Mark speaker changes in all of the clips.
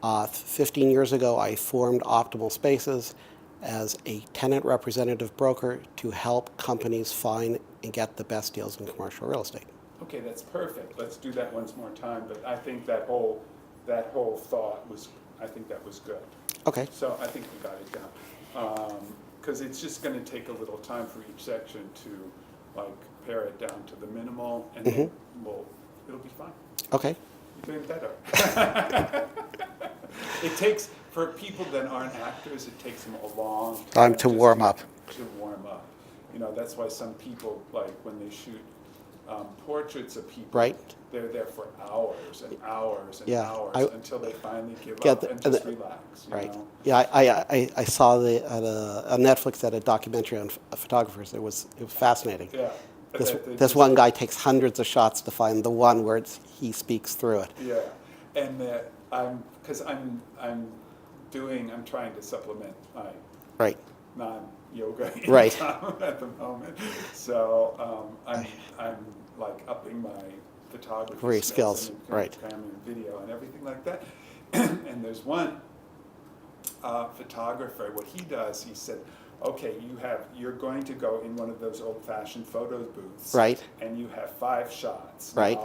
Speaker 1: 15 years ago, I formed Optimal Spaces as a tenant representative broker to help companies find and get the best deals in commercial real estate.
Speaker 2: Okay, that's perfect. Let's do that once more time. But I think that whole thought was, I think that was good.
Speaker 1: Okay.
Speaker 2: So I think we got it down. Because it's just going to take a little time for each section to like pare it down to the minimal, and then it'll be fine.
Speaker 1: Okay.
Speaker 2: You're doing better. It takes, for people that aren't actors, it takes them a long
Speaker 1: Time to warm up.
Speaker 2: To warm up. You know, that's why some people, like when they shoot portraits of people,
Speaker 1: Right.
Speaker 2: they're there for hours and hours and
Speaker 1: Yeah,
Speaker 2: hours until they finally give
Speaker 1: Yeah,
Speaker 2: up and just relax. You
Speaker 1: Right.
Speaker 2: know?
Speaker 1: Yeah, I saw on Netflix that a documentary on photographers. It was fascinating.
Speaker 2: Yeah.
Speaker 1: This one guy takes hundreds of shots to find the one where he speaks through it.
Speaker 2: Yeah, and I'm trying to supplement my
Speaker 1: Right.
Speaker 2: non-yoga
Speaker 1: Right.
Speaker 2: income at the moment. So I'm like upping my photography
Speaker 1: skills.
Speaker 2: and
Speaker 1: Right.
Speaker 2: camera and video and everything like that. And there's one photographer. What he does, he said, okay, you're going to go in one of those old-fashioned photo booths,
Speaker 1: Right.
Speaker 2: and you have 5 shots.
Speaker 1: Right.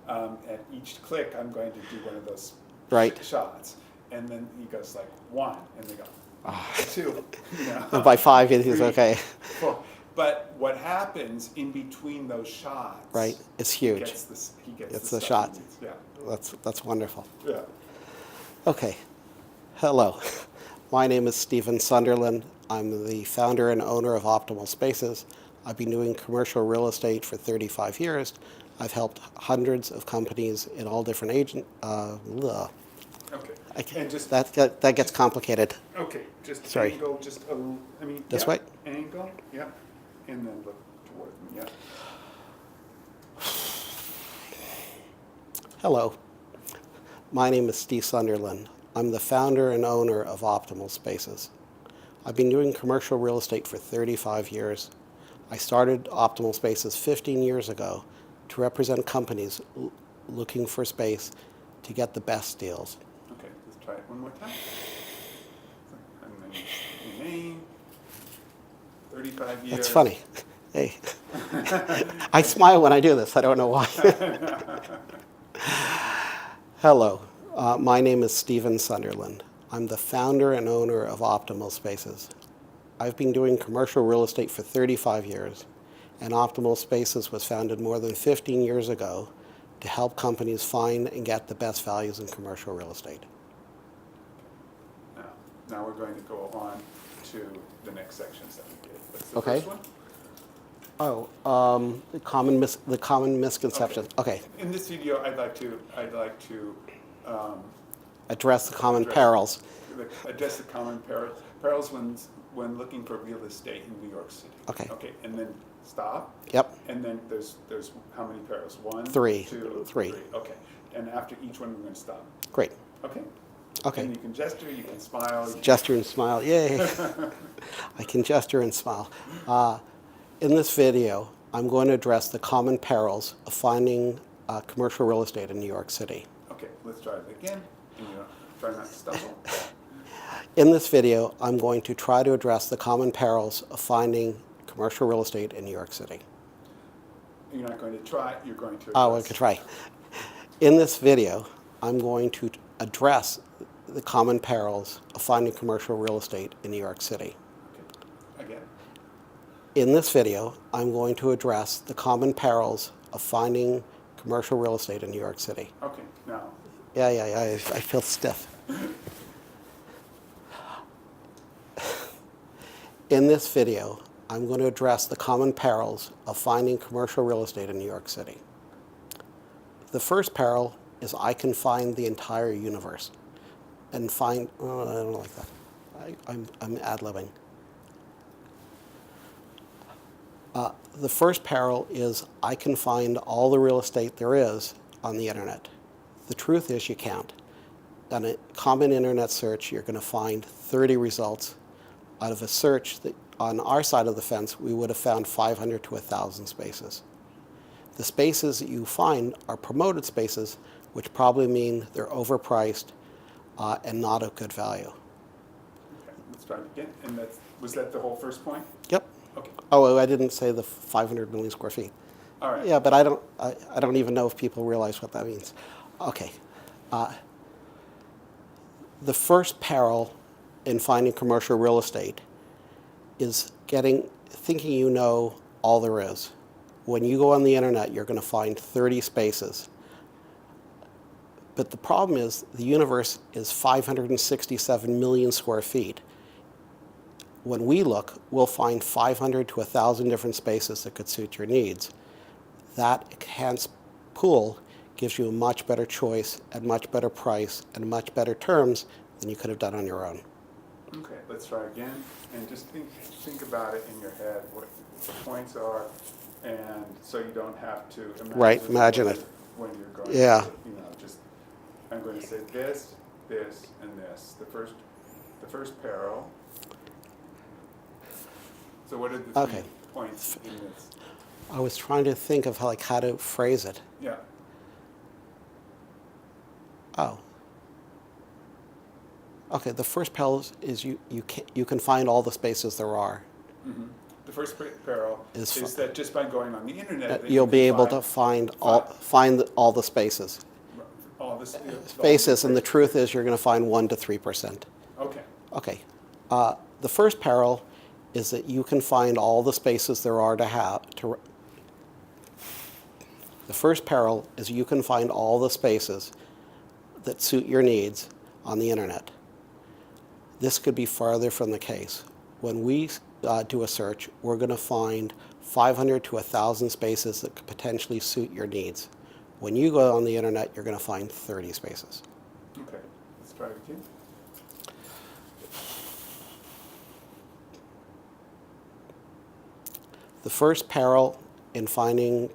Speaker 2: Now, at each click, I'm going to do one of those
Speaker 1: Right.
Speaker 2: shots, and then he goes like 1, and they go 2. You know?
Speaker 1: And by 5, he's
Speaker 2: 3,
Speaker 1: okay.
Speaker 2: 4. But what happens in between those shots?
Speaker 1: Right. It's huge.
Speaker 2: He gets
Speaker 1: It's
Speaker 2: the
Speaker 1: the
Speaker 2: stuff
Speaker 1: shot.
Speaker 2: he needs. Yeah.
Speaker 1: That's wonderful.
Speaker 2: Yeah.
Speaker 1: Okay. Hello. My name is Stephen Sunderland. I'm the founder and owner of Optimal Spaces. I've been doing commercial real estate for 35 years. I've helped hundreds of companies in all different
Speaker 2: Okay.
Speaker 1: And just that gets complicated.
Speaker 2: Okay. Just
Speaker 1: Sorry.
Speaker 2: angle. Just
Speaker 1: This way?
Speaker 2: Angle. Yeah. And then look toward me. Yeah.
Speaker 1: Hello. My name is Steve Sunderland. I'm the founder and owner of Optimal Spaces. I've been doing commercial real estate for 35 years. I started Optimal Spaces 15 years ago to represent companies looking for space to get the best deals.
Speaker 2: Okay, let's try it one more time. And then your name, 35 years.
Speaker 1: That's funny. Hey, I smile when I do this. I don't know why. Hello, my name is Stephen Sunderland. I'm the founder and owner of Optimal Spaces. I've been doing commercial real estate for 35 years, and Optimal Spaces was founded more than 15 years ago to help companies find and get the best values in commercial real estate.
Speaker 2: Now we're going to go on to the next sections that we did. What's the
Speaker 1: Okay.
Speaker 2: first one?
Speaker 1: Oh, the common misconceptions. Okay.
Speaker 2: In this video, I'd like to
Speaker 1: Address the common perils.
Speaker 2: address the common perils when looking for real estate in New York City.
Speaker 1: Okay.
Speaker 2: Okay, and then stop.
Speaker 1: Yep.
Speaker 2: And then there's how many perils? 1,
Speaker 1: 3.
Speaker 2: 2,
Speaker 1: 3.
Speaker 2: 3. Okay. And after each one, we're going to stop.
Speaker 1: Great.
Speaker 2: Okay.
Speaker 1: Okay.
Speaker 2: And you can gesture, you can smile.
Speaker 1: Gesture and smile. Yay. I can gesture and smile. In this video, I'm going to address the common perils of finding commercial real estate in New York City.
Speaker 2: Okay, let's try it again. And try not to stumble.
Speaker 1: In this video, I'm going to try to address the common perils of finding commercial real estate in New York City.
Speaker 2: You're not going to try, you're going to address.
Speaker 1: Oh, I could try. In this video, I'm going to address the common perils of finding commercial real estate in New York City.
Speaker 2: Okay, again.
Speaker 1: In this video, I'm going to address the common perils of finding commercial real estate in New York City.
Speaker 2: Okay, now.
Speaker 1: Yeah, I feel stiff. In this video, I'm going to address the common perils of finding commercial real estate in New York City. The first peril is I can find the entire universe. And find, I don't like that. I'm ad-libbing. The first peril is I can find all the real estate there is on the internet. The truth is you can't. On a common internet search, you're going to find 30 results. Out of a search that on our side of the fence, we would have found 500 to 1,000 spaces. The spaces that you find are promoted spaces, which probably mean they're overpriced, and not of good value.
Speaker 2: Okay, let's try it again. And was that the whole first point?
Speaker 1: Yep.
Speaker 2: Okay,
Speaker 1: Oh, I didn't say the 500 million square feet.
Speaker 2: all right.
Speaker 1: Yeah, but I don't even know if people realize what that means. Okay. The first peril in finding commercial real estate is thinking you know all there is. When you go on the internet, you're going to find 30 spaces. But the problem is the universe is 567 million square feet. When we look, we'll find 500 to 1,000 different spaces that could suit your needs. That enhanced pool gives you a much better choice at much better price and much better terms than you could have done on your own.
Speaker 2: Okay, let's try again. And just think about it in your head, what the points are, and so you don't have to
Speaker 1: Imagine it.
Speaker 2: when you're going
Speaker 1: Yeah.
Speaker 2: to, just, I'm going to say this, this, and this. The first peril. So what are the 3
Speaker 1: Okay.
Speaker 2: points in this?
Speaker 1: I was trying to think of how to phrase it.
Speaker 2: Yeah.
Speaker 1: Oh. Okay, the first peril is you can find all the spaces there are.
Speaker 2: Mm-hmm. The first peril
Speaker 1: Is
Speaker 2: is that just by going on the internet, that
Speaker 1: You'll
Speaker 2: you
Speaker 1: be
Speaker 2: can
Speaker 1: able to find all the spaces.
Speaker 2: all this
Speaker 1: Spaces, and the truth is you're going to find 1 to 3%.
Speaker 2: Okay.
Speaker 1: Okay. The first peril is that you can find all the spaces there are The first peril is you can find all the spaces that suit your needs on the internet. This could be farther from the case. When we do a search, we're going to find 500 to 1,000 spaces that could potentially suit your needs. When you go on the internet, you're going to find 30 spaces.
Speaker 2: Okay. Let's try it again.
Speaker 1: The first peril in finding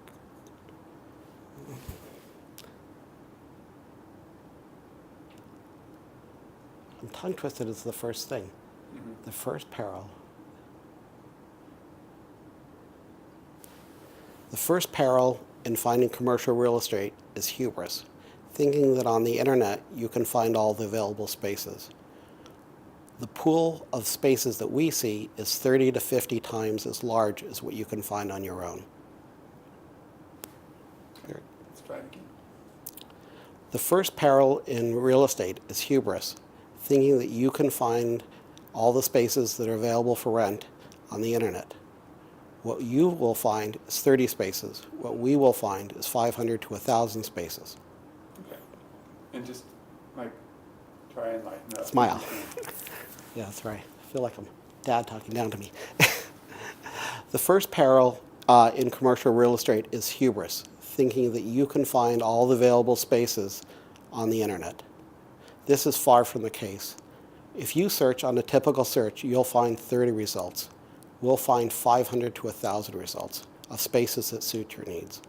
Speaker 1: I'm tongue twisted is the first thing.
Speaker 2: Mm-hmm.
Speaker 1: The first peril. The first peril in finding commercial real estate is hubris, thinking that on the internet you can find all the available spaces. The pool of spaces that we see is 30 to 50 times as large as what you can find on your own.
Speaker 2: Let's try it again.
Speaker 1: The first peril in real estate is hubris, thinking that you can find all the spaces that are available for rent on the internet. What you will find is 30 spaces. What we will find is 500 to 1,000 spaces.
Speaker 2: Okay. And just try and lighten up.
Speaker 1: Smile. Yeah, that's right. I feel like I'm dad talking down to me. The first peril in commercial real estate is hubris, thinking that you can find all the available spaces on the internet. This is far from the case. If you search on a typical search, you'll find 30 results. We'll find 500 to 1,000 results of spaces that suit your needs.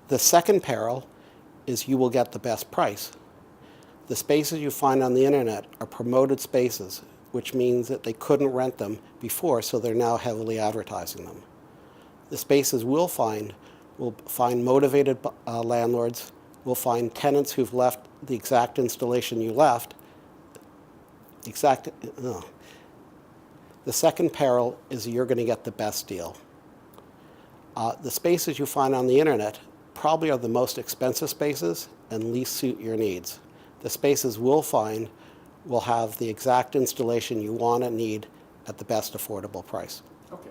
Speaker 1: The second peril is you will get the best price. The spaces you find on the internet are promoted spaces, which means that they couldn't rent them before, so they're now heavily advertising them. The spaces we'll find motivated landlords, we'll find tenants who've left the exact installation you left. The second peril is you're going to get the best deal. The spaces you find on the internet probably are the most expensive spaces and least suit your needs. The spaces we'll find will have the exact installation you want and need at the best affordable price.
Speaker 2: Okay.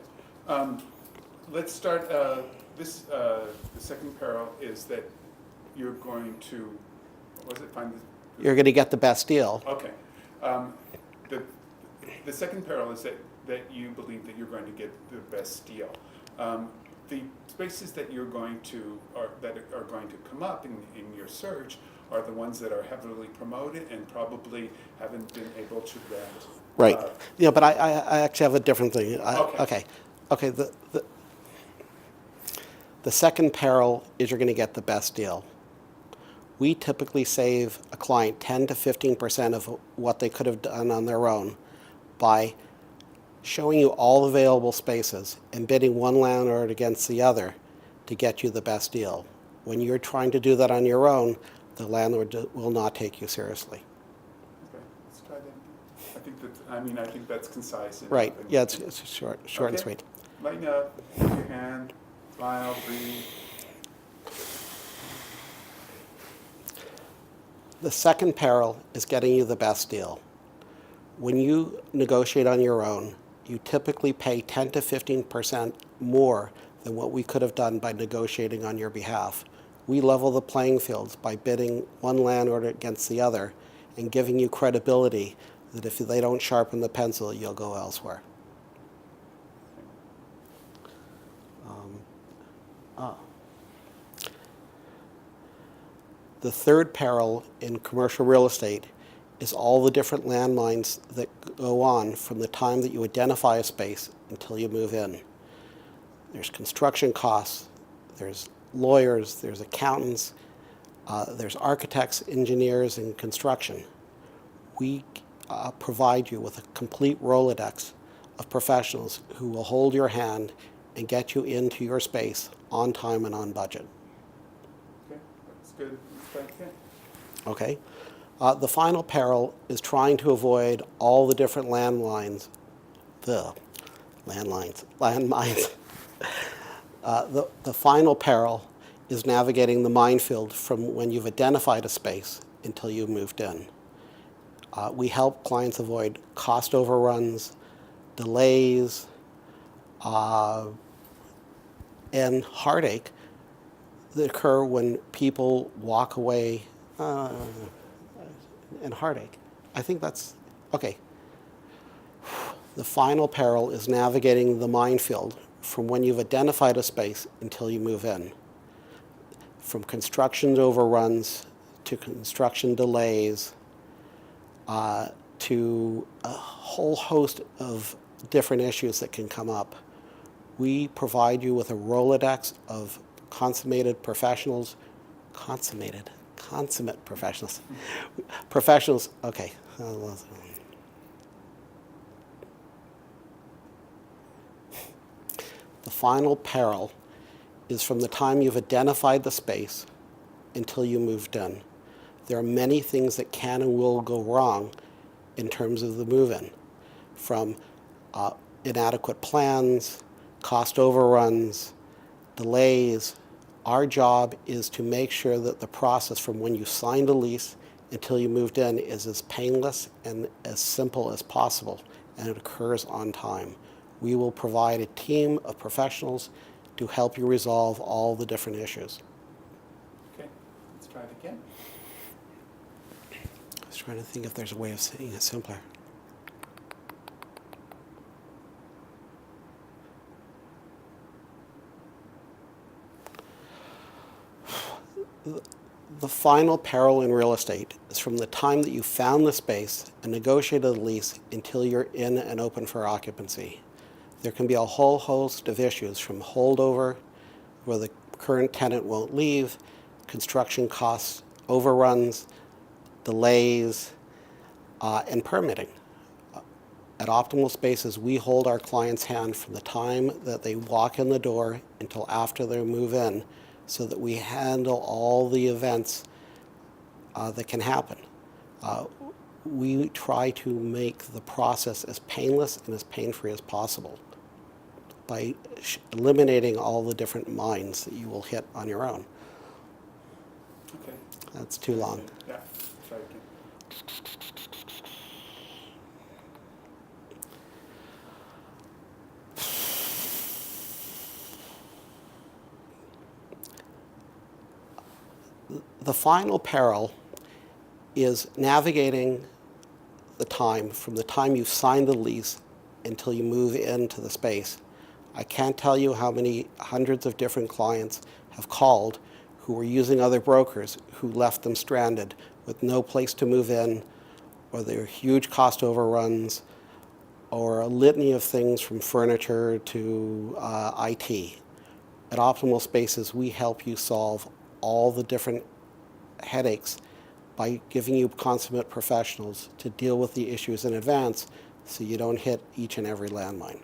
Speaker 2: Let's start. The second peril is that you're going to, what was it?
Speaker 1: You're going to get the best deal.
Speaker 2: Okay. The second peril is that you believe that you're going to get the best deal. The spaces that are going to come up in your search are the ones that are heavily promoted and probably haven't been able to rent.
Speaker 1: Right. But I actually have a different thing. Okay. The second peril is you're going to get the best deal. We typically save a client 10 to 15% of what they could have done on their own by showing you all available spaces and bidding one landlord against the other to get you the best deal. When you're trying to do that on your own, the landlord will not take you seriously.
Speaker 2: Okay, let's try that. I think that's concise enough.
Speaker 1: Right,
Speaker 2: and-
Speaker 1: yeah, it's short and
Speaker 2: Okay.
Speaker 1: sweet.
Speaker 2: Lighten up, raise your hand, smile, breathe.
Speaker 1: The second peril is getting you the best deal. When you negotiate on your own, you typically pay 10 to 15% more than what we could have done by negotiating on your behalf. We level the playing fields by bidding one landlord against the other and giving you credibility that if they don't sharpen the pencil, you'll go elsewhere. The third peril in commercial real estate is all the different landmines that go on from the time that you identify a space until you move in. There's construction costs, there's lawyers, there's accountants, there's architects, engineers, and construction. We provide you with a complete Rolodex of professionals who will hold your hand and get you into your space on time and on budget.
Speaker 2: Okay, that's good. Let's try again.
Speaker 1: Okay? The final peril is trying to avoid all the different landmines. The final peril is navigating the minefield from when you've identified a space until you've moved in. We help clients avoid cost overruns, delays, and heartache that occur when people walk away and heartache. I think that's okay. The final peril is navigating the minefield from when you've identified a space until you move in. From construction overruns to construction delays to a whole host of different issues that can come up. We provide you with a Rolodex of consummate professionals, okay. The final peril is from the time you've identified the space until you moved in. There are many things that can and will go wrong in terms of the move-in, from inadequate plans, cost overruns, delays. Our job is to make sure that the process from when you signed a lease until you moved in is as painless and as simple as possible, and it occurs on time. We will provide a team of professionals to help you resolve all the different issues.
Speaker 2: Okay, let's try it again.
Speaker 1: I was trying to think if there's a way of saying it simpler. The final peril in real estate is from the time that you found the space and negotiated the lease until you're in and open for occupancy. There can be a whole host of issues, from holdover, where the current tenant won't leave, construction costs, overruns, delays, and permitting. At Optimal Spaces, we hold our client's hand from the time that they walk in the door until after they move in, so that we handle all the events that can happen. We try to make the process as painless and as pain-free as possible by eliminating all the different mines that you will hit on your own.
Speaker 2: Okay.
Speaker 1: That's too long.
Speaker 2: Yeah, try again.
Speaker 1: The final peril is navigating the time from the time you sign the lease until you move into the space. I can't tell you how many hundreds of different clients have called who were using other brokers who left them stranded with no place to move in, or there are huge cost overruns, or a litany of things from furniture to IT. At Optimal Spaces, we help you solve all the different headaches by giving you consummate professionals to deal with the issues in advance so you don't hit each and every landmine.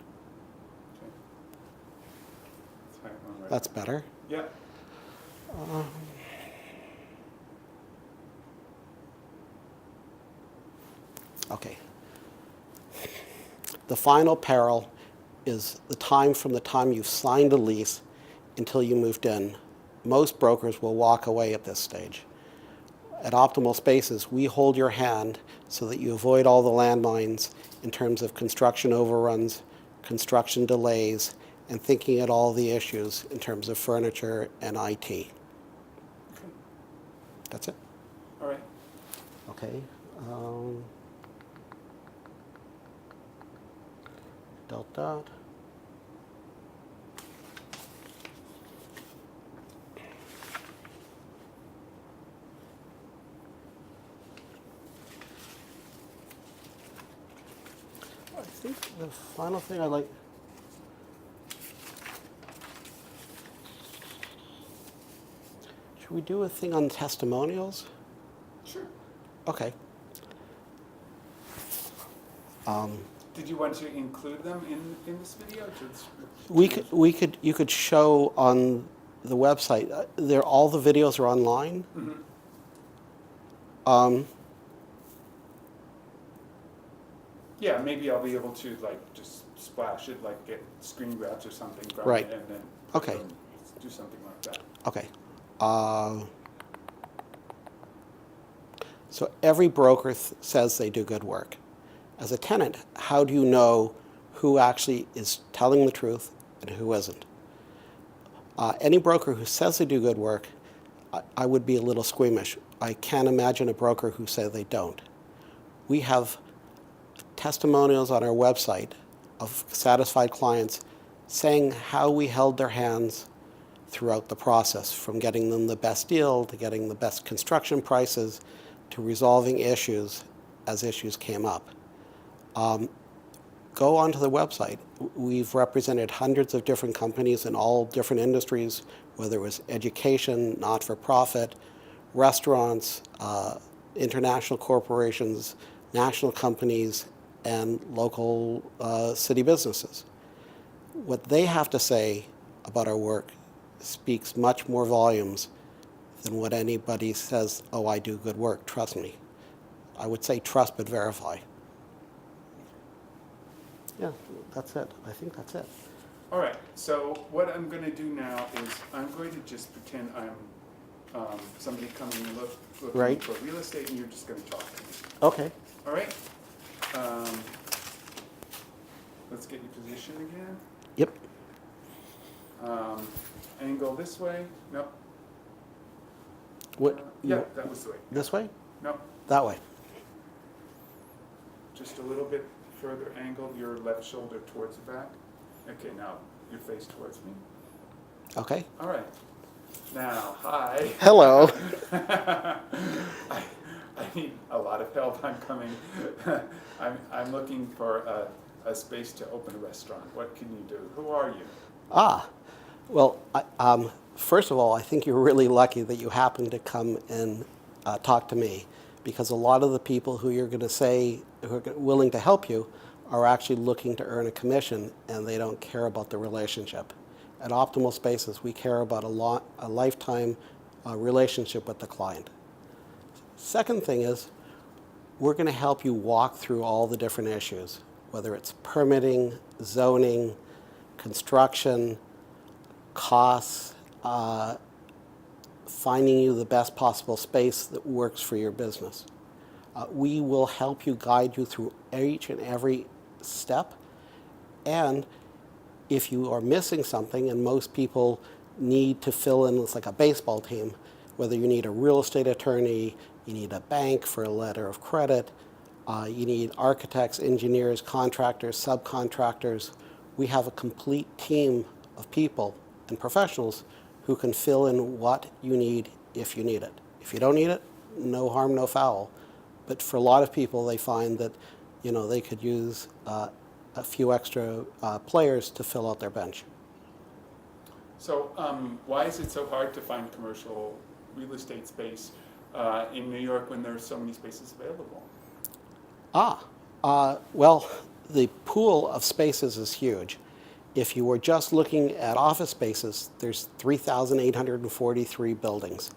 Speaker 2: That's right, one right.
Speaker 1: That's better.
Speaker 2: Yeah.
Speaker 1: Okay. The final peril is the time from the time you've signed a lease until you moved in. Most brokers will walk away at this stage. At Optimal Spaces, we hold your hand so that you avoid all the landmines in terms of construction overruns, construction delays, and thinking at all the issues in terms of furniture and IT.
Speaker 2: Okay.
Speaker 1: That's it.
Speaker 2: All right.
Speaker 1: Okay. Delta. I think the final thing I like. Should we do a thing on testimonials?
Speaker 2: Sure.
Speaker 1: Okay.
Speaker 2: Did you want to include them in this video?
Speaker 1: You could show on the website. All the videos are online.
Speaker 2: Mm-hmm. Yeah, maybe I'll be able to just splash it, get screen grabs or something from
Speaker 1: Right.
Speaker 2: it, and then
Speaker 1: Okay.
Speaker 2: do something like that.
Speaker 1: Okay. So every broker says they do good work. As a tenant, how do you know who actually is telling the truth and who isn't? Any broker who says they do good work, I would be a little squeamish. I can't imagine a broker who says they don't. We have testimonials on our website of satisfied clients saying how we held their hands throughout the process, from getting them the best deal to getting the best construction prices to resolving issues as issues came up. Go onto the website. We've represented hundreds of different companies in all different industries, whether it was education, not-for-profit, restaurants, international corporations, national companies, and local city businesses. What they have to say about our work speaks much more volumes than what anybody says, oh, I do good work, trust me. I would say trust but verify. Yeah, that's it. I think that's it.
Speaker 2: All right, so what I'm going to do now is I'm going to just pretend I'm somebody coming looking
Speaker 1: Right.
Speaker 2: for real estate, and you're just going to talk to me.
Speaker 1: Okay.
Speaker 2: All right? Let's get your position again.
Speaker 1: Yep.
Speaker 2: Angle this way. No.
Speaker 1: What?
Speaker 2: Yeah, that was the way.
Speaker 1: This way?
Speaker 2: No,
Speaker 1: That way.
Speaker 2: just a little bit further angled, your left shoulder towards the back. Okay, now your face towards me.
Speaker 1: Okay.
Speaker 2: All right. Now, hi.
Speaker 1: Hello.
Speaker 2: I need a lot of help. I'm coming. I'm looking for a space to open a restaurant. What can you do? Who are you?
Speaker 1: Well, first of all, I think you're really lucky that you happened to come and talk to me, because a lot of the people who you're going to say who are willing to help you are actually looking to earn a commission, and they don't care about the relationship. At Optimal Spaces, we care about a lifetime relationship with the client. Second thing is, we're going to help you walk through all the different issues, whether it's permitting, zoning, construction, costs, finding you the best possible space that works for your business. We will help you, guide you through each and every step. And if you are missing something, and most people need to fill in, it's like a baseball team, whether you need a real estate attorney, you need a bank for a letter of credit, you need architects, engineers, contractors, subcontractors. We have a complete team of people and professionals who can fill in what you need if you need it. If you don't need it, no harm, no foul. But for a lot of people, they find that, they could use a few extra players to fill out their bench.
Speaker 2: So why is it so hard to find commercial real estate space in New York when there are so many spaces available?
Speaker 1: Well, the pool of spaces is huge. If you were just looking at office spaces, there's 3,843 buildings.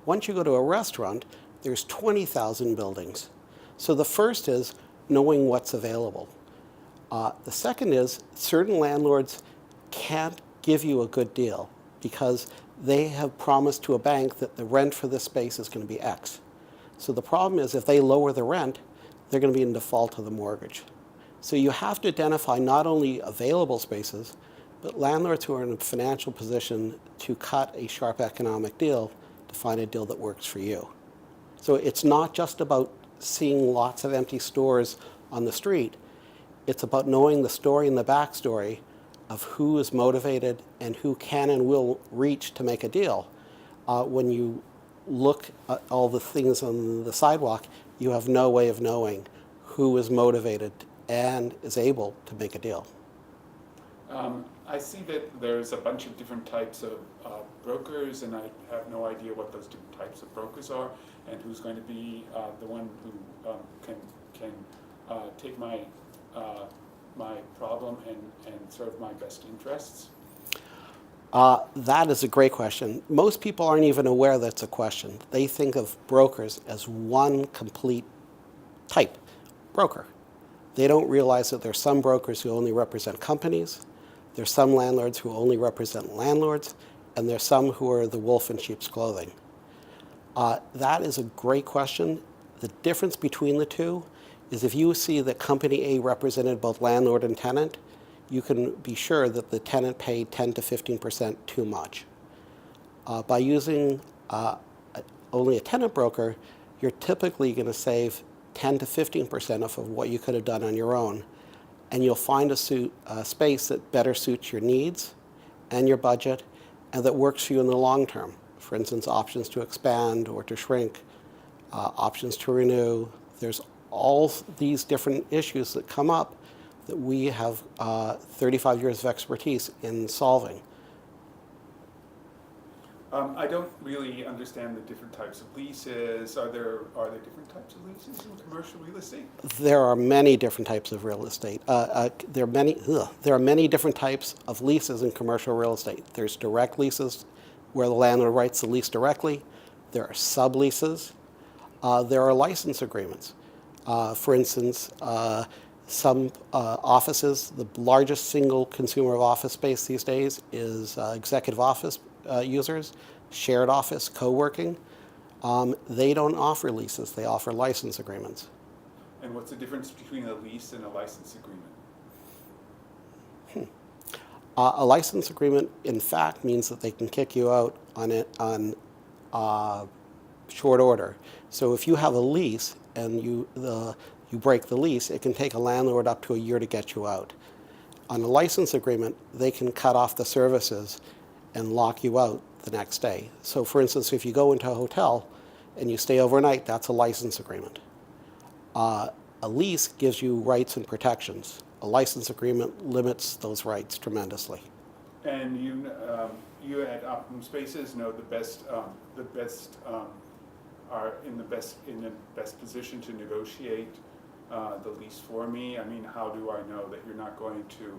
Speaker 1: Once you go to a restaurant, there's 20,000 buildings. So the first is, knowing what's available. The second is certain landlords can't give you a good deal because they have promised to a bank that the rent for this space is going to be X. So the problem is if they lower the rent, they're going to be in default of the mortgage. So you have to identify not only available spaces, but landlords who are in a financial position to cut a sharp economic deal to find a deal that works for you. So it's not just about seeing lots of empty stores on the street. It's about knowing the story and the backstory of who is motivated and who can and will reach to make a deal. When you look at all the things on the sidewalk, you have no way of knowing who is motivated and is able to make a deal.
Speaker 2: I see that there's a bunch of different types of brokers, and I have no idea what those different types of brokers are, and who's going to be the one who can take my my problem and serve my best interests.
Speaker 1: That is a great question. Most people aren't even aware that's a question. They think of brokers as one complete type, broker. They don't realize that there's some brokers who only represent companies, there's some landlords who only represent landlords, and there's some who are the wolf in sheep's clothing. That is a great question. The difference between the two is if you see that company A represented both landlord and tenant, you can be sure that the tenant paid 10 to 15% too much. By using only a tenant broker, you're typically going to save 10 to 15% of what you could have done on your own. And you'll find a space that better suits your needs and your budget and that works for you in the long term. For instance, options to expand or to shrink, options to renew. There's all these different issues that come up that we have 35 years of expertise in solving.
Speaker 2: I don't really understand the different types of leases. Are there different types of leases in commercial real estate?
Speaker 1: There are many different types of real estate. There are many different types of leases in commercial real estate. There's direct leases where the landlord writes the lease directly. There are subleases. There are license agreements. For instance, some offices, the largest single consumer of office space these days is executive office users, shared office, co-working. They don't offer leases, they offer license agreements.
Speaker 2: And what's the difference between a lease and a license agreement?
Speaker 1: A license agreement, in fact, means that they can kick you out on short order. So if you have a lease and you break the lease, it can take a landlord up to a year to get you out. On a license agreement, they can cut off the services and lock you out the next day. So for instance, if you go into a hotel and you stay overnight, that's a license agreement. A lease gives you rights and protections. A license agreement limits those rights tremendously.
Speaker 2: And you at Optimum Spaces know the best are in the best position to negotiate the lease for me. I mean, how do I know that you're not going to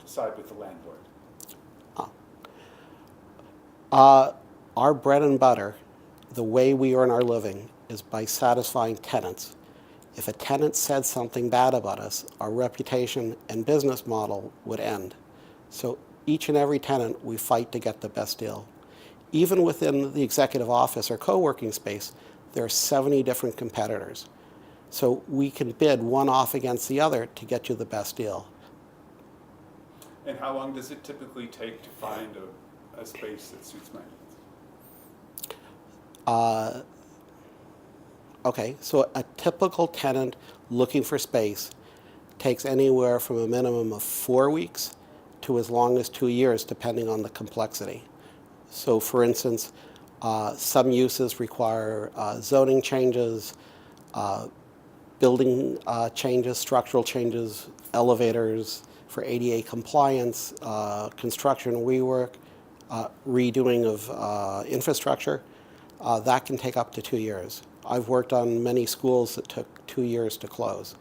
Speaker 2: side with the landlord?
Speaker 1: Our bread and butter, the way we earn our living, is by satisfying tenants. If a tenant said something bad about us, our reputation and business model would end. So each and every tenant, we fight to get the best deal. Even within the executive office or co-working space, there are 70 different competitors. So we can bid one off against the other to get you the best deal.
Speaker 2: And how long does it typically take to find a space that suits my needs?
Speaker 1: Okay, so a typical tenant looking for space takes anywhere from a minimum of 4 weeks to as long as 2 years, depending on the complexity. So for instance, some uses require zoning changes, building changes, structural changes, elevators for ADA compliance, construction rework, redoing of infrastructure. That can take up to 2 years. I've worked on many schools that took 2 years to close.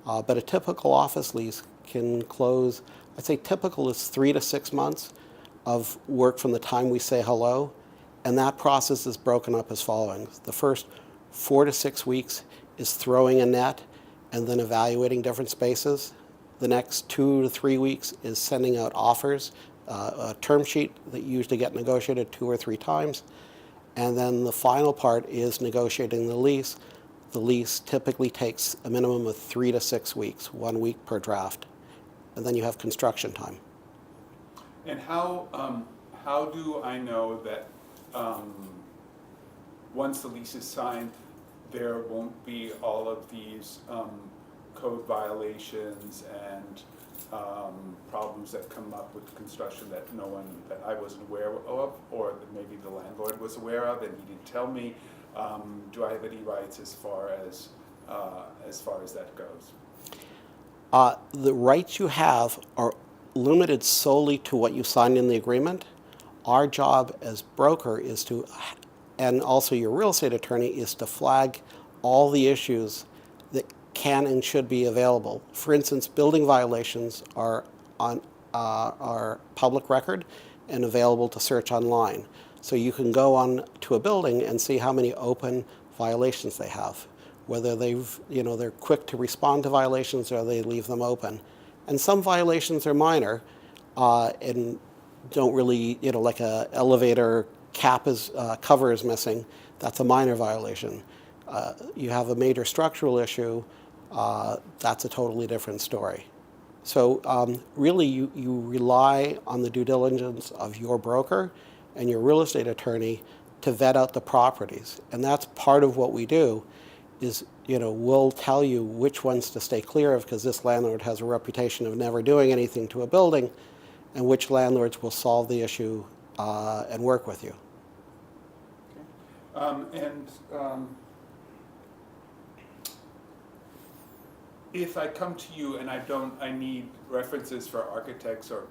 Speaker 1: But a typical office lease can close, I'd say typical is 3 to 6 months of work from the time we say hello. And that process is broken up as following. The first 4 to 6 weeks is throwing a net and then evaluating different spaces. The next 2 to 3 weeks is sending out offers, a term sheet that usually get negotiated 2 or 3 times. And then the final part is negotiating the lease. The lease typically takes a minimum of 3 to 6 weeks, 1 week per draft. And then you have construction time.
Speaker 2: And how do I know that once the lease is signed, there won't be all of these code violations and problems that come up with construction that that I wasn't aware of, or that maybe the landlord was aware of and he didn't tell me? Do I have any rights as far as that goes?
Speaker 1: The rights you have are limited solely to what you signed in the agreement. Our job as broker is to, and also your real estate attorney, is to flag all the issues that can and should be available. For instance, building violations are public record and available to search online. So you can go on to a building and see how many open violations they have, whether they're quick to respond to violations or they leave them open. And some violations are minor and don't really, like a elevator cover is missing. That's a minor violation. You have a major structural issue, that's a totally different story. So really you rely on the due diligence of your broker and your real estate attorney to vet out the properties. And that's part of what we do is, we'll tell you which ones to stay clear of because this landlord has a reputation of never doing anything to a building, and which landlords will solve the issue and work with you.
Speaker 2: Okay. If I come to you and I need references for architects or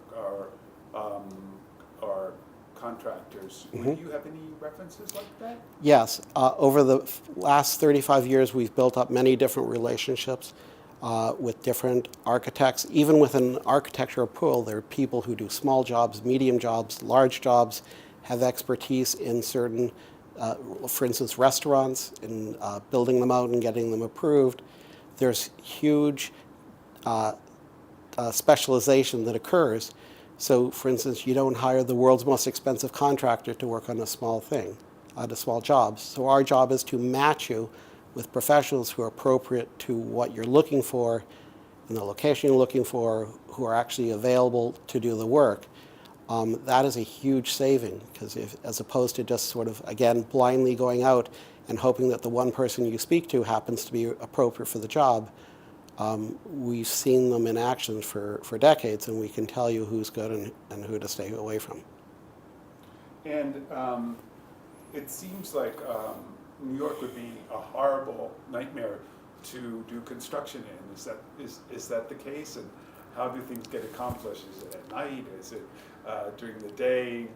Speaker 2: contractors, would you have any references like that?
Speaker 1: Yes. Over the last 35 years, we've built up many different relationships with different architects. Even within an architectural pool, there are people who do small jobs, medium jobs, large jobs, have expertise in certain, for instance, restaurants, in building them out and getting them approved. There's huge specialization that occurs. So, for instance, you don't hire the world's most expensive contractor to work on a small thing, on a small job. So our job is to match you with professionals who are appropriate to what you're looking for and the location you're looking for, who are actually available to do the work. That is a huge saving, because as opposed to just sort of, again, blindly going out and hoping that the one person you speak to happens to be appropriate for the job, we've seen them in action for decades, and we can tell you who's good and who to stay away from.
Speaker 2: And it seems like New York would be a horrible nightmare to do construction in. Is that the case? And how do things get accomplished? Is it at night? Is it during the day?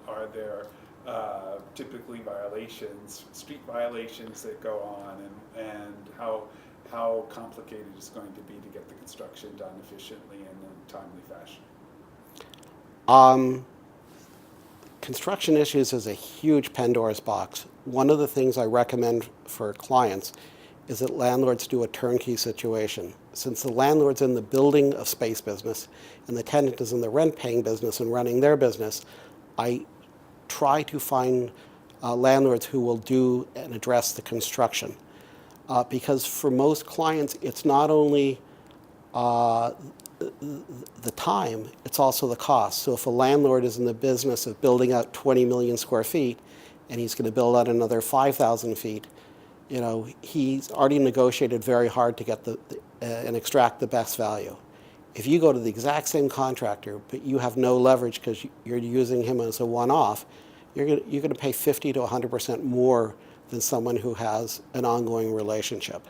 Speaker 2: Are there typically violations, street violations that go on, and how complicated it's going to be to get the construction done efficiently and in a timely fashion?
Speaker 1: Construction issues is a huge Pandora's box. One of the things I recommend for clients is that landlords do a turnkey situation. Since the landlord's in the building of space business and the tenant is in the rent-paying business and running their business, I try to find landlords who will do and address the construction. Because for most clients, it's not only the time, it's also the cost. So if a landlord is in the business of building out 20 million square feet and he's going to build out another 5,000 feet, he's already negotiated very hard to get and extract the best value. If you go to the exact same contractor, but you have no leverage because you're using him as a one-off, you're going to pay 50 to 100% more than someone who has an ongoing relationship.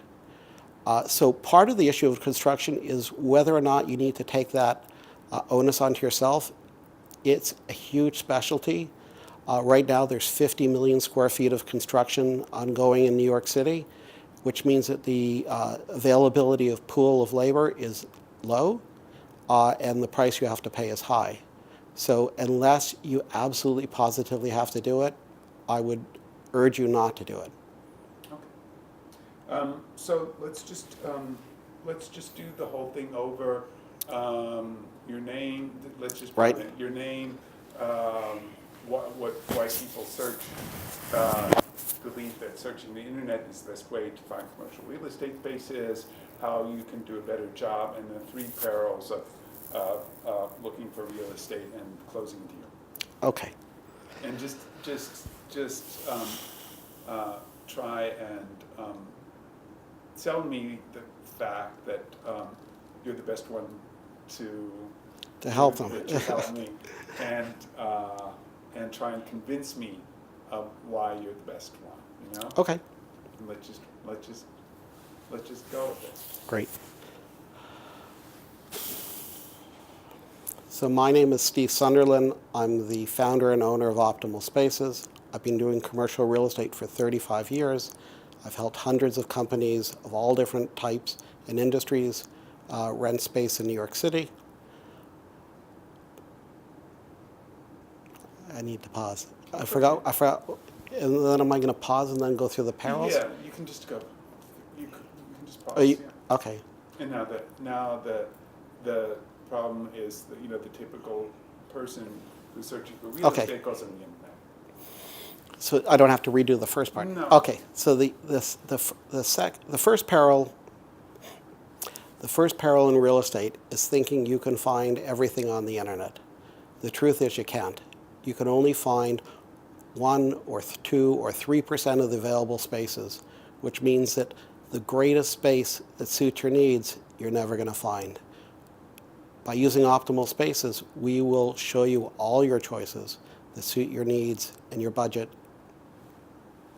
Speaker 1: So part of the issue of construction is whether or not you need to take that onus onto yourself. It's a huge specialty. Right now there's 50 million square feet of construction ongoing in New York City, which means that the availability of pool of labor is low and the price you have to pay is high. So unless you absolutely positively have to do it, I would urge you not to do it.
Speaker 2: So let's just do the whole thing over. Your name, let's just
Speaker 1: Right.
Speaker 2: your name, why people search, believe that searching the internet is the best way to find commercial real estate spaces, how you can do a better job, and the 3 perils of looking for real estate and closing a deal.
Speaker 1: Okay.
Speaker 2: And try and tell me the fact that you're the best one to
Speaker 1: help them.
Speaker 2: to help me, and try and convince me of why you're the best one. You know.
Speaker 1: Okay.
Speaker 2: And let's just go with it.
Speaker 1: Great. So my name is Steve Sunderland. I'm the founder and owner of Optimal Spaces. I've been doing commercial real estate for 35 years. I've helped hundreds of companies of all different types and industries rent space in New York City. I need to pause. I forgot. And then am I going to pause and then go through the perils?
Speaker 2: Yeah, you can just go. You can just pause.
Speaker 1: Yeah. Okay.
Speaker 2: And now the problem is that, the typical person who's searching for real estate goes on the internet.
Speaker 1: So I don't have to redo the first part.
Speaker 2: No.
Speaker 1: Okay. So the first peril in real estate is thinking you can find everything on the internet. The truth is you can't. You can only find 1 or 2 or 3% of the available spaces, which means that the greatest space that suits your needs, you're never going to find. By using Optimal Spaces, we will show you all your choices that suit your needs and your budget.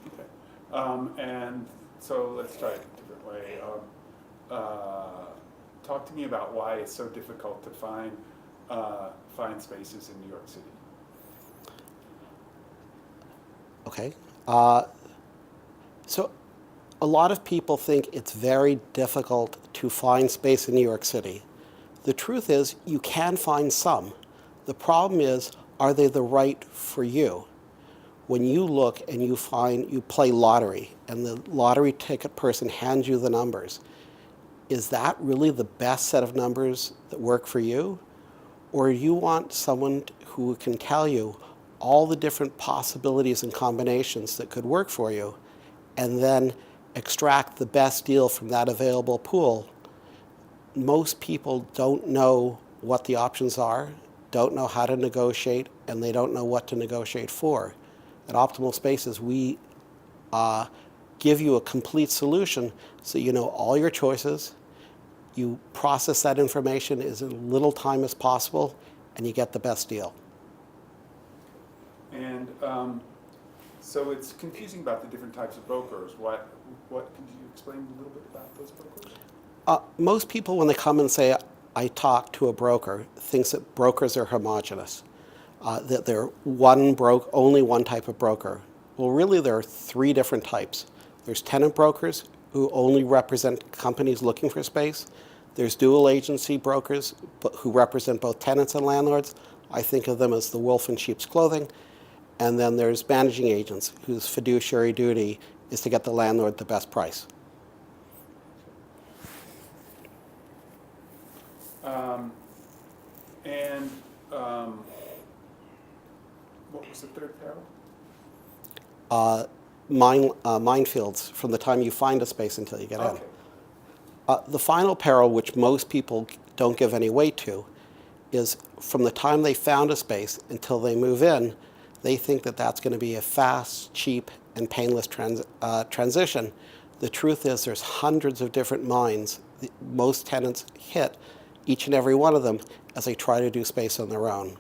Speaker 2: Okay. And so let's try it a different way. Talk to me about why it's so difficult to find spaces in New York City.
Speaker 1: Okay. So a lot of people think it's very difficult to find space in New York City. The truth is, you can find some. The problem is, are they the right for you? When you look and you play lottery, and the lottery ticket person hands you the numbers, is that really the best set of numbers that work for you? Or you want someone who can tell you all the different possibilities and combinations that could work for you, and then extract the best deal from that available pool? Most people don't know what the options are, don't know how to negotiate, and they don't know what to negotiate for. At Optimal Spaces, we give you a complete solution so you know all your choices, you process that information as little time as possible, and you get the best deal.
Speaker 2: And so it's confusing about the different types of brokers. What can you explain a little bit about those brokers?
Speaker 1: Most people, when they come and say, I talk to a broker, thinks that brokers are homogenous, that they're only one type of broker. Well, really, there are 3 different types. There's tenant brokers who only represent companies looking for space. There's dual agency brokers who represent both tenants and landlords. I think of them as the wolf in sheep's clothing. And then there's managing agents whose fiduciary duty is to get the landlord the best price.
Speaker 2: What was the third peril?
Speaker 1: Minefields from the time you find a space until you get in. The final peril, which most people don't give any weight to, is from the time they found a space until they move in, they think that that's going to be a fast, cheap, and painless transition. The truth is there's hundreds of different mines most tenants hit, each and every one of them, as they try to do space on their own.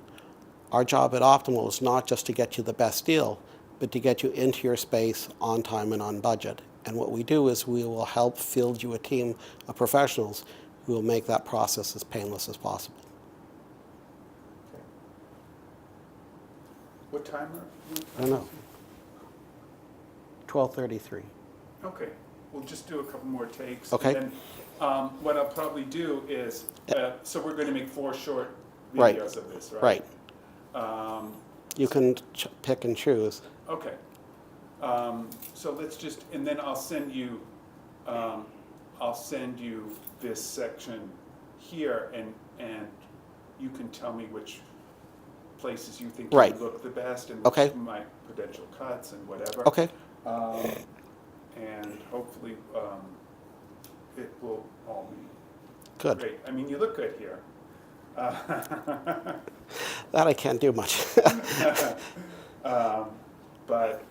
Speaker 1: Our job at Optimal is not just to get you the best deal, but to get you into your space on time and on budget. And what we do is we will help field you a team of professionals who will make that process as painless as possible.
Speaker 2: Okay. What time are you?
Speaker 1: I don't know. 12:33.
Speaker 2: Okay, we'll just do a couple more takes.
Speaker 1: Okay.
Speaker 2: And then what I'll probably do is, so we're going to make 4 short
Speaker 1: Right.
Speaker 2: videos of this, right?
Speaker 1: Right. You can pick and choose.
Speaker 2: Okay. So let's just, and then I'll send you I'll send you this section here, and you can tell me which places you think
Speaker 1: Right.
Speaker 2: look the best and
Speaker 1: Okay.
Speaker 2: which might potential cuts and whatever.
Speaker 1: Okay.
Speaker 2: And hopefully it will all be
Speaker 1: Good.
Speaker 2: great. I mean, you look good here.
Speaker 1: That I can't do much.
Speaker 2: But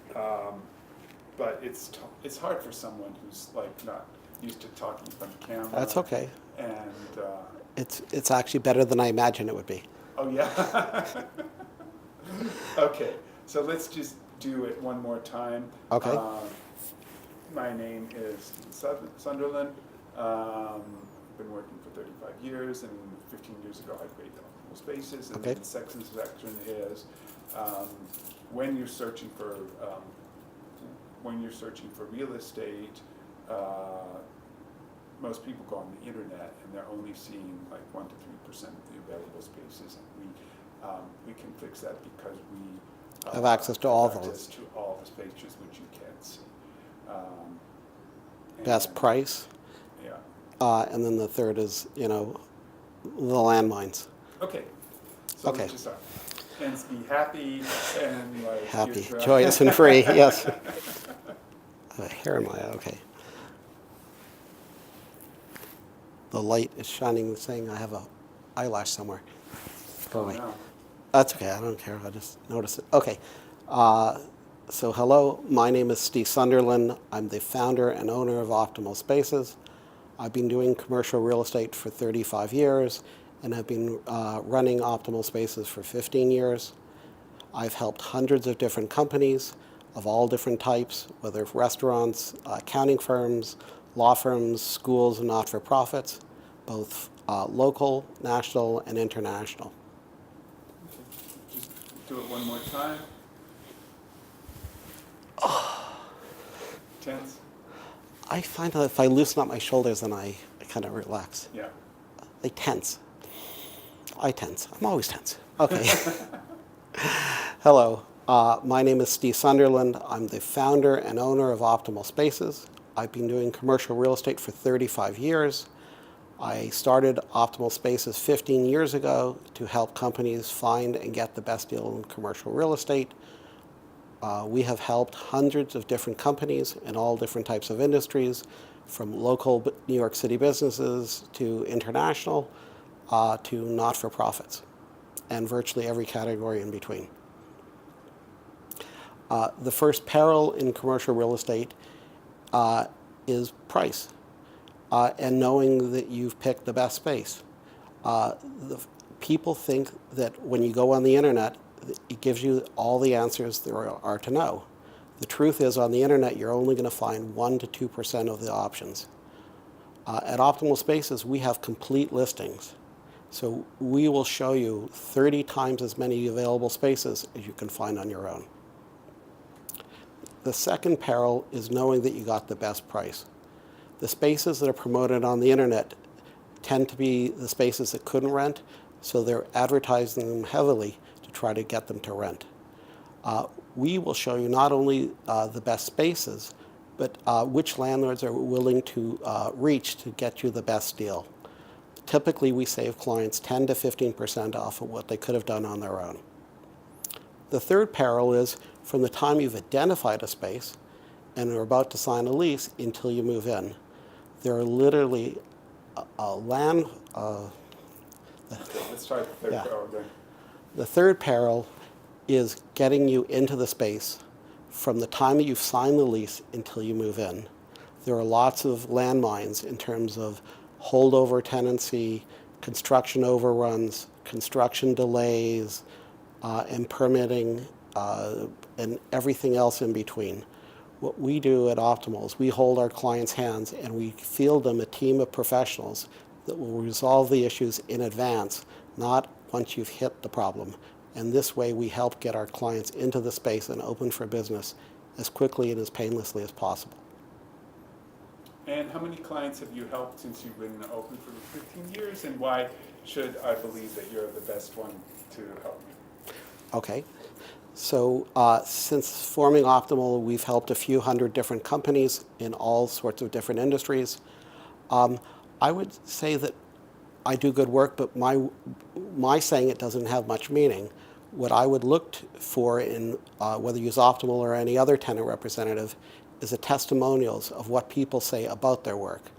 Speaker 2: it's hard for someone who's like not used to talking from the camera.
Speaker 1: That's okay.
Speaker 2: And
Speaker 1: It's actually better than I imagined it would be.
Speaker 2: oh yeah. Okay, so let's just do it one more time.
Speaker 1: Okay.
Speaker 2: My name is Sunderland. Been working for 35 years, and 15 years ago I created Optimal Spaces. And
Speaker 1: Okay.
Speaker 2: the second section is when you're searching for real estate. Most people go on the internet and they're only seeing like 1 to 3% of the available spaces. And we can fix that because we
Speaker 1: Have access to all
Speaker 2: have
Speaker 1: those.
Speaker 2: access to all the spaces which you can't see.
Speaker 1: Best
Speaker 2: And-
Speaker 1: price.
Speaker 2: Yeah.
Speaker 1: And then the third is, the landmines.
Speaker 2: Okay. So
Speaker 1: Okay.
Speaker 2: let's just start. And be happy and like
Speaker 1: Happy,
Speaker 2: you're-
Speaker 1: joyous, and free. Yes. I have a hair in my eye. Okay. The light is shining, saying I have a eyelash somewhere. Go away.
Speaker 2: No.
Speaker 1: That's okay. I don't care. I just noticed it. Okay. So hello. My name is Steve Sunderland. I'm the founder and owner of Optimal Spaces. I've been doing commercial real estate for 35 years and have been running Optimal Spaces for 15 years. I've helped hundreds of different companies of all different types, whether restaurants, accounting firms, law firms, schools, and not-for-profits, both local, national, and international.
Speaker 2: Okay. Just do it one more time. Tense?
Speaker 1: I find that if I loosen up my shoulders, then I kind of relax.
Speaker 2: Yeah.
Speaker 1: They tense. I tense. I'm always tense. Okay. Hello. My name is Steve Sunderland. I'm the founder and owner of Optimal Spaces. I've been doing commercial real estate for 35 years. I started Optimal Spaces 15 years ago to help companies find and get the best deal in commercial real estate. We have helped hundreds of different companies in all different types of industries, from local New York City businesses to international to not-for-profits, and virtually every category in between. The first peril in commercial real estate is price, and knowing that you've picked the best space. People think that when you go on the internet, it gives you all the answers there are to know. The truth is, on the internet, you're only going to find 1 to 2% of the options. At Optimal Spaces, we have complete listings. So we will show you 30 times as many available spaces as you can find on your own. The second peril is knowing that you got the best price. The spaces that are promoted on the internet tend to be the spaces that couldn't rent, so they're advertising them heavily to try to get them to rent. We will show you not only the best spaces, but which landlords are willing to reach to get you the best deal. Typically, we save clients 10 to 15% off of what they could have done on their own. The third peril is from the time you've identified a space and are about to sign a lease until you move in. There are literally
Speaker 2: Okay, let's try the third
Speaker 1: Yeah.
Speaker 2: peril again.
Speaker 1: The third peril is getting you into the space from the time that you've signed the lease until you move in. There are lots of landmines in terms of holdover tenancy, construction overruns, construction delays, and permitting, and everything else in between. What we do at Optimal is we hold our clients' hands and we field them a team of professionals that will resolve the issues in advance, not once you've hit the problem. And this way we help get our clients into the space and open for business as quickly and as painlessly as possible.
Speaker 2: And how many clients have you helped since you've been open for 15 years, and why should I believe that you're the best one to help me?
Speaker 1: Okay, So since forming Optimal, we've helped a few hundred different companies in all sorts of different industries. I would say that I do good work, but my saying it doesn't have much meaning. What I would look for in whether you use Optimal or any other tenant representative is the testimonials of what people say about their work.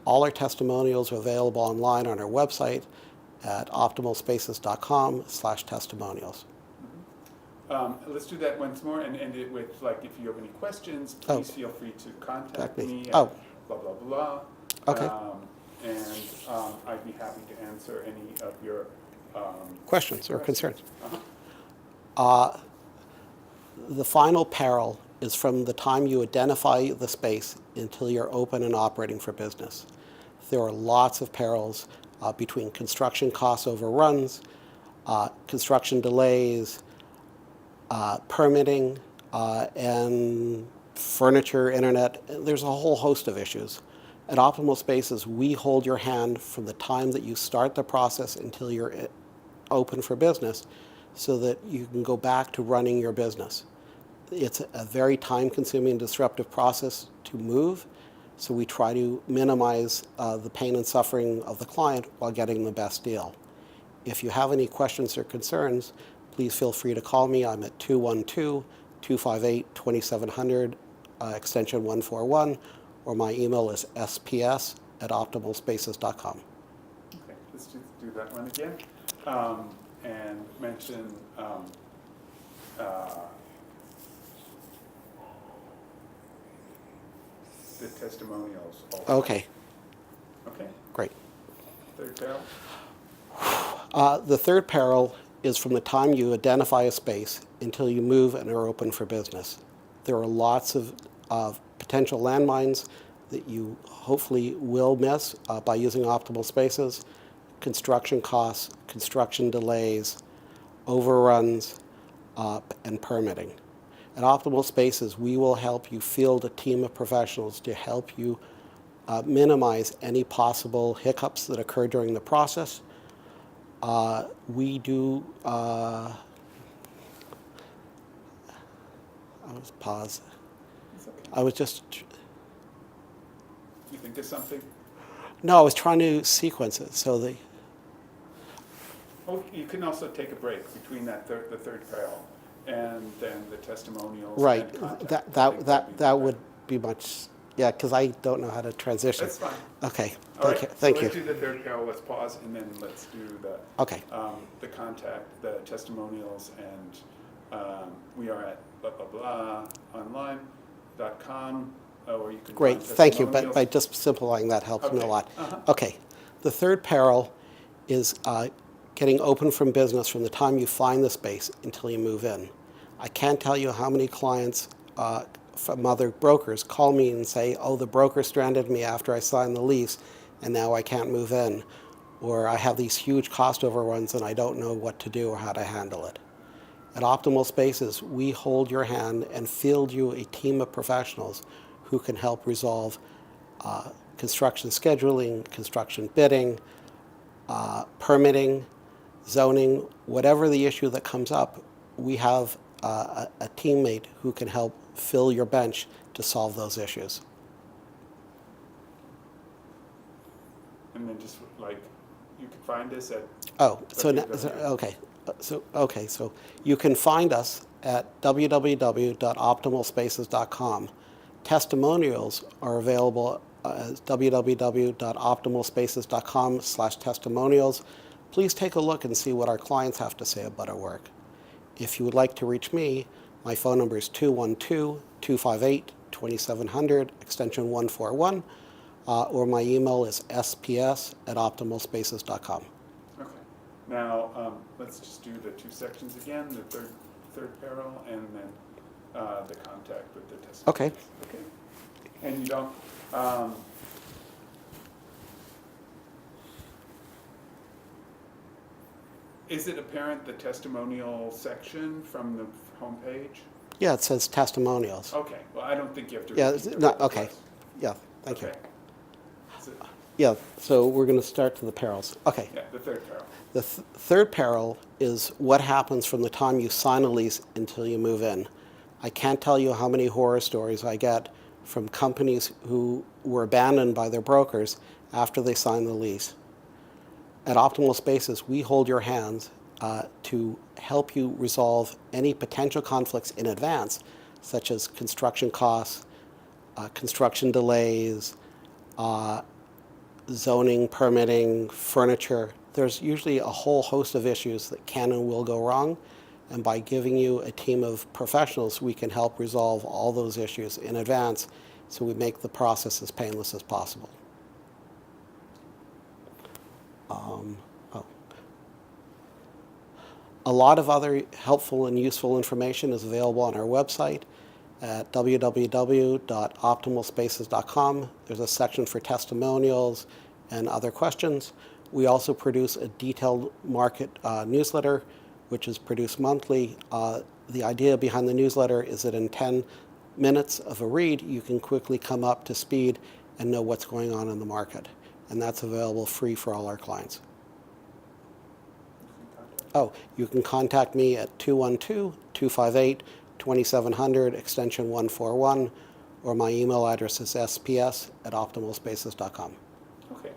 Speaker 1: All our testimonials are available online on our website at optimalspaces.com/testimonials.
Speaker 2: Let's do that once more and end it with, like, if you have any questions, please feel free to contact me at blah, blah, blah.
Speaker 1: Okay.
Speaker 2: I'd be happy to answer any of your
Speaker 1: Questions or concerns.
Speaker 2: Uh-huh.
Speaker 1: The final peril is from the time you identify the space until you're open and operating for business. There are lots of perils between construction cost overruns, construction delays, permitting, and furniture, internet. There's a whole host of issues. At Optimal Spaces, we hold your hand from the time that you start the process until you're open for business so that you can go back to running your business. It's a very time-consuming and disruptive process to move, so we try to minimize the pain and suffering of the client while getting the best deal. If you have any questions or concerns, please feel free to call me. I'm at 212-258-2700, extension 141, or my email is sps@optimalspaces.com.
Speaker 2: Okay, let's just do that one again. And mention the testimonials also.
Speaker 1: Okay,
Speaker 2: Okay,
Speaker 1: great.
Speaker 2: third peril.
Speaker 1: The third peril is from the time you identify a space until you move and are open for business. There are lots of potential landmines that you hopefully will miss by using Optimal Spaces: construction costs, construction delays, overruns, and permitting. At Optimal Spaces, we will help you field a team of professionals to help you minimize any possible hiccups that occur during the process. We do, I'll just pause.
Speaker 2: It's okay.
Speaker 1: I was just,
Speaker 2: You think of something?
Speaker 1: no, I was trying to sequence it so the,
Speaker 2: Oh, you can also take a break between the third peril and then the testimonials.
Speaker 1: right,
Speaker 2: And contact. I think
Speaker 1: that
Speaker 2: better.
Speaker 1: would be much, yeah, because I don't know how to transition.
Speaker 2: That's fine.
Speaker 1: Okay,
Speaker 2: All right,
Speaker 1: thank
Speaker 2: so
Speaker 1: you.
Speaker 2: let's do the third peril. Let's pause and then let's do
Speaker 1: Okay,
Speaker 2: the contact, the testimonials, and we are at blah blah blah online.com, or you can.
Speaker 1: great,
Speaker 2: find
Speaker 1: thank you, but
Speaker 2: testimonials.
Speaker 1: by just simplifying that helps me a
Speaker 2: Okay,
Speaker 1: lot.
Speaker 2: uh-huh.
Speaker 1: Okay, the third peril is getting open from business from the time you find the space until you move in. I can't tell you how many clients from other brokers call me and say, oh, the broker stranded me after I signed the lease and now I can't move in, or I have these huge cost overruns and I don't know what to do or how to handle it. At Optimal Spaces, we hold your hand and field you a team of professionals who can help resolve construction scheduling, construction bidding, permitting, zoning, whatever the issue that comes up. We have a teammate who can help fill your bench to solve those issues.
Speaker 2: And then just like you can find us at.
Speaker 1: Oh, so,
Speaker 2: www.
Speaker 1: so you can find us at www.optimalspaces.com. Testimonials are available at www.optimalspaces.com/testimonials. Please take a look and see what our clients have to say about our work. If you would like to reach me, my phone number is 212-258-2700, extension 141, or my email is sps@optimalspaces.com.
Speaker 2: Okay. Now let's just do the two sections again: the third peril, and then the contact with the testimonials.
Speaker 1: Okay.
Speaker 2: Okay. And you don't. Is it apparent the testimonial section from the homepage?
Speaker 1: Yeah, it says testimonials.
Speaker 2: Okay. Well, I don't think you have to.
Speaker 1: Yeah,
Speaker 2: repeat the
Speaker 1: no,
Speaker 2: whole
Speaker 1: okay.
Speaker 2: place.
Speaker 1: Yeah, thank you.
Speaker 2: Okay. Is it-
Speaker 1: Yeah, so we're going to start to the perils. Okay.
Speaker 2: Yeah, the third peril.
Speaker 1: The third peril is what happens from the time you sign a lease until you move in. I can't tell you how many horror stories I get from companies who were abandoned by their brokers after they signed the lease. At Optimal Spaces, we hold your hands to help you resolve any potential conflicts in advance, such as construction costs, construction delays, zoning, permitting, furniture. There's usually a whole host of issues that can and will go wrong. And by giving you a team of professionals, we can help resolve all those issues in advance so we make the process as painless as possible. A lot of other helpful and useful information is available on our website at www.optimalspaces.com. There's a section for testimonials and other questions. We also produce a detailed market newsletter, which is produced monthly. The idea behind the newsletter is that in 10 minutes of a read, you can quickly come up to speed and know what's going on in the market. And that's available free for all our clients. Oh, you can contact me at 212-258-2700, extension 141, or my email address is sps@optimalspaces.com.
Speaker 2: Okay.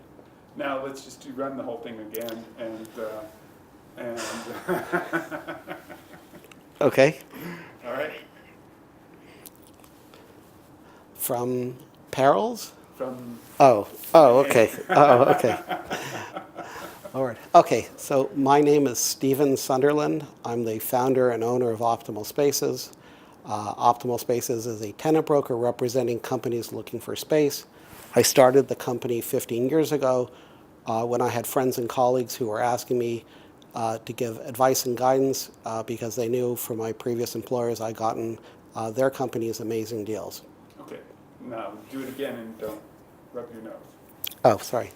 Speaker 2: Now let's just run the whole thing again and
Speaker 1: Okay.
Speaker 2: all right.
Speaker 1: From perils?
Speaker 2: From
Speaker 1: Okay. Okay. All right. Okay, so my name is Stephen Sunderland. I'm the founder and owner of Optimal Spaces. Optimal Spaces is a tenant broker representing companies looking for space. I started the company 15 years ago when I had friends and colleagues who were asking me to give advice and guidance because they knew from my previous employers I'd gotten their companies amazing deals.
Speaker 2: Okay. Now do it again and don't rub your nose.
Speaker 1: Oh, sorry.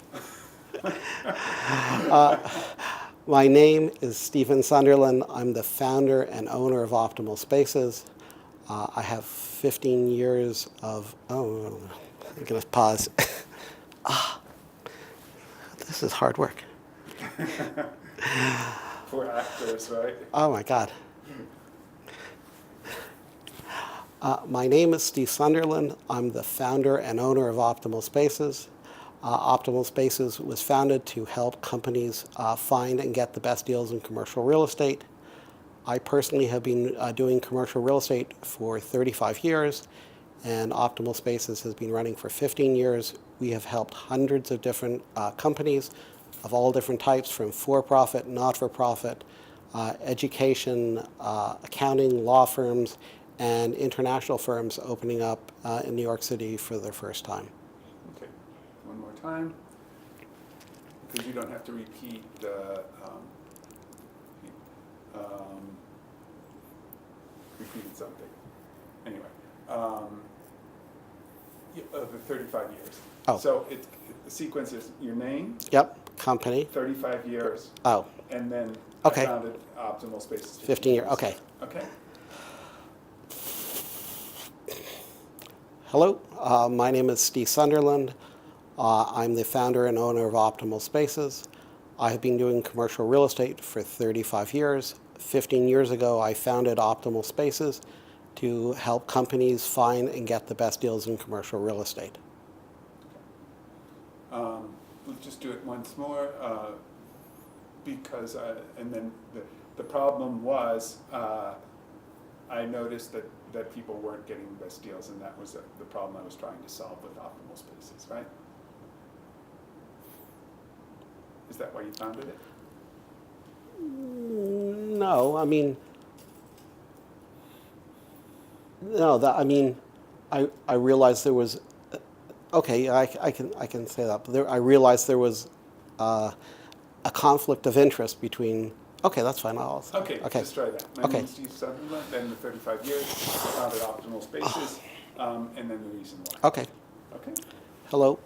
Speaker 1: My name is Stephen Sunderland. I'm the founder and owner of Optimal Spaces. I have 15 years of, I'm going to pause. This is hard work.
Speaker 2: Poor actors, right?
Speaker 1: Oh my God. My name is Steve Sunderland. I'm the founder and owner of Optimal Spaces. Optimal Spaces was founded to help companies find and get the best deals in commercial real estate. I personally have been doing commercial real estate for 35 years, and Optimal Spaces has been running for 15 years. We have helped hundreds of different companies of all different types, from for-profit, not-for-profit, education, accounting, law firms, and international firms opening up in New York City for their first time.
Speaker 2: Okay. One more time, because you don't have to repeat repeated something. Anyway, the 35 years.
Speaker 1: Oh.
Speaker 2: So the sequence is your name,
Speaker 1: Yep, company.
Speaker 2: 35 years,
Speaker 1: Oh,
Speaker 2: and then
Speaker 1: Okay.
Speaker 2: I founded Optimal Spaces.
Speaker 1: 15 years, okay.
Speaker 2: Okay.
Speaker 1: Hello, my name is Steve Sunderland. I'm the founder and owner of Optimal Spaces. I have been doing commercial real estate for 35 years. 15 years ago, I founded Optimal Spaces to help companies find and get the best deals in commercial real estate.
Speaker 2: We'll just do it once more, because, and then the problem was, I noticed that people weren't getting the best deals, and that was the problem I was trying to solve with Optimal Spaces, right? Is that why you founded it?
Speaker 1: No, I mean, no. I realized there was. Okay, I can say that. But I realized there was a conflict of interest between. Okay, that's fine.
Speaker 2: Okay, let's try that. My
Speaker 1: Okay.
Speaker 2: name is Steve Sunderland, then the 35 years, founded Optimal Spaces, and then the reason why.
Speaker 1: Okay.
Speaker 2: Okay.
Speaker 1: Hello.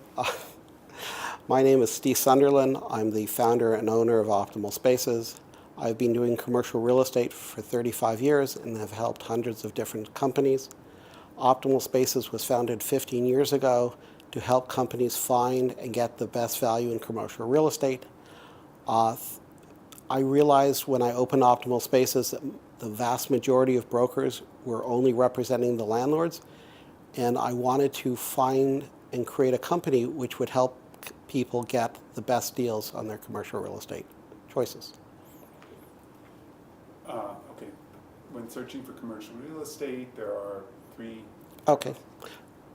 Speaker 1: My name is Steve Sunderland. I'm the founder and owner of Optimal Spaces. I've been doing commercial real estate for 35 years and have helped hundreds of different companies. Optimal Spaces was founded 15 years ago to help companies find and get the best value in commercial real estate. I realized when I opened Optimal Spaces that the vast majority of brokers were only representing the landlords, and I wanted to find and create a company which would help people get the best deals on their commercial real estate choices.
Speaker 2: Okay. When searching for commercial real estate, there are three.
Speaker 1: Okay.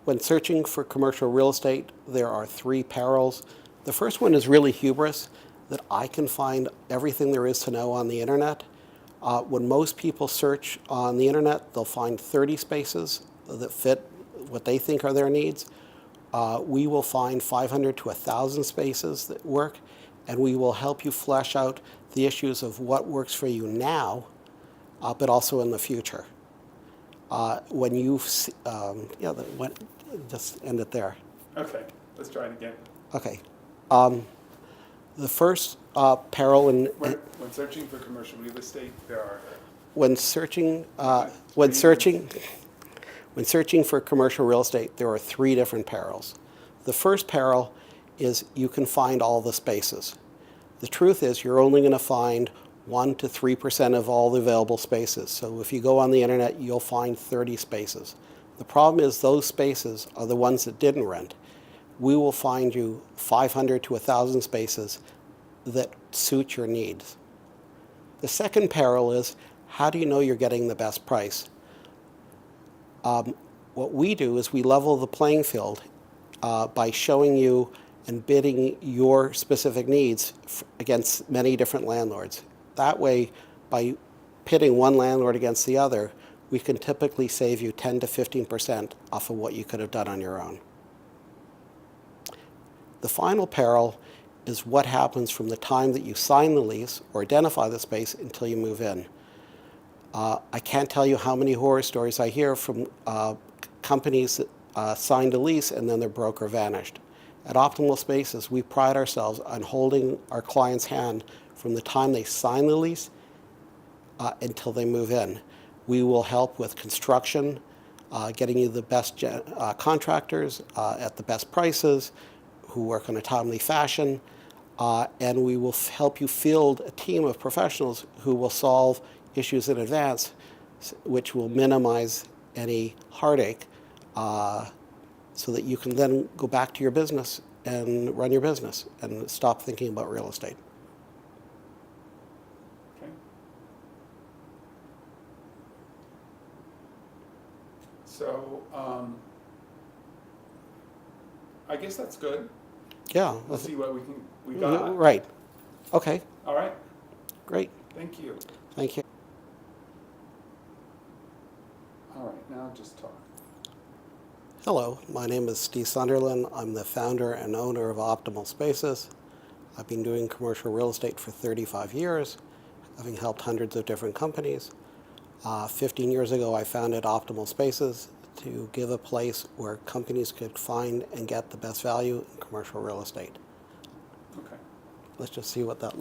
Speaker 1: When searching for commercial real estate, there are three perils. The first one is really hubris, that I can find everything there is to know on the internet. When most people search on the internet, they'll find 30 spaces that fit what they think are their needs. We will find 500 to 1,000 spaces that work, and we will help you flesh out the issues of what works for you now, but also in the future. When you, just end it there.
Speaker 2: Okay, let's try it again.
Speaker 1: Okay. The first peril in
Speaker 2: When searching for commercial real estate, there are
Speaker 1: when searching for commercial real estate, there are three different perils. The first peril is you can find all the spaces. The truth is you're only going to find 1 to 3% of all the available spaces. So if you go on the internet, you'll find 30 spaces. The problem is those spaces are the ones that didn't rent. We will find you 500 to 1,000 spaces that suit your needs. The second peril is, how do you know you're getting the best price? What we do is we level the playing field by showing you and bidding your specific needs against many different landlords. That way, by pitting one landlord against the other, we can typically save you 10 to 15% off of what you could have done on your own. The final peril is what happens from the time that you sign the lease or identify the space until you move in. I can't tell you how many horror stories I hear from companies that signed a lease and then their broker vanished. At Optimal Spaces, we pride ourselves on holding our client's hand from the time they sign the lease until they move in. We will help with construction, getting you the best contractors at the best prices, who work in a timely fashion, and we will help you field a team of professionals who will solve issues in advance, which will minimize any heartache, so that you can then go back to your business and run your business and stop thinking about real estate.
Speaker 2: Okay. So, I guess that's good.
Speaker 1: Yeah.
Speaker 2: We'll see what we got.
Speaker 1: Right. Okay.
Speaker 2: All right.
Speaker 1: Great.
Speaker 2: Thank you.
Speaker 1: Thank you.
Speaker 2: All right, now just talk.
Speaker 1: Hello, my name is Steve Sunderland. I'm the founder and owner of Optimal Spaces. I've been doing commercial real estate for 35 years, having helped hundreds of different companies. 15 years ago, I founded Optimal Spaces to give a place where companies could find and get the best value in commercial real estate.
Speaker 2: Okay.
Speaker 1: Let's just see what that looks like.